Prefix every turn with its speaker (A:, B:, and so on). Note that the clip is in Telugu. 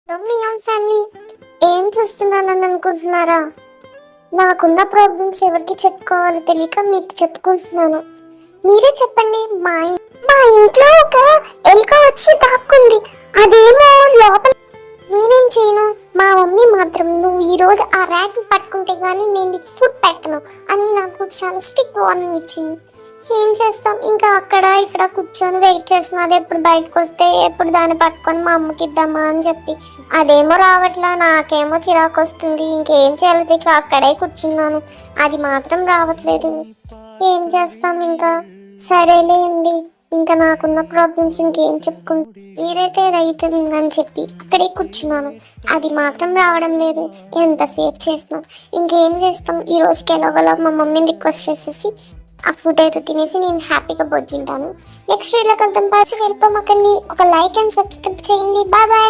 A: మియాన్ ఫ్యామిలీ ఏం చూస్తున్నానని అనుకుంటున్నారా? నాకున్న ప్రాబ్లమ్స్ ఎవరికి చెప్పుకోవాలో తెలియక మీకు చెప్పుకుంటున్నాను. మీరే చెప్పండి. మా ఇంట్లో ఒక ఎలుక వచ్చి దాక్కుంది. అదేమో లోపల. నేనేం చేయను? మా మమ్మీ మాత్రం నువ్వు ఈరోజు ఆ ర్యాట్ని పట్టుకుంటే కానీ నేను నీకు ఫుడ్ పెట్టను అని నాకు చాలా స్ట్రిక్ట్ వార్నింగ్ ఇచ్చింది. ఏం చేస్తాం, ఇంకా అక్కడ ఇక్కడ కూర్చొని వెయిట్ చేస్తున్నా. అది ఎప్పుడు బయటకు వస్తే ఎప్పుడు దాన్ని పట్టుకొని మా అమ్మకి ఇద్దామా అని చెప్పి. అదేమో రావట్లా, నాకేమో చిరాకు వస్తుంది. ఇంకేం చేయాలి తెలియక అక్కడే కూర్చున్నాను. అది మాత్రం రావట్లేదు. ఏం చేస్తాం ఇంకా. సరేలేండి, ఇంకా నాకున్న ప్రాబ్లమ్స్ ఇంకేం చెప్పుకుంటా, ఏదైతే రైతుంది అని చెప్పి అక్కడే కూర్చున్నాను. అది మాత్రం రావడం లేదు. ఎంతసేపు చేసినాం. ఇంకేం చేస్తాం, ఈ రోజుకి ఎలాగోలా మా మమ్మీని రిక్వెస్ట్ చేసేసి ఆ ఫుడ్ అయితే తినేసి నేను హ్యాపీగా బొజ్జుంటాను. నెక్స్ట్ వీడియోలో కలుద్దాం. పాసి వెళ్ళిపోమాకండి. ఒక లైక్ అండ్ సబ్స్క్రైబ్ చేయండి. Bye bye.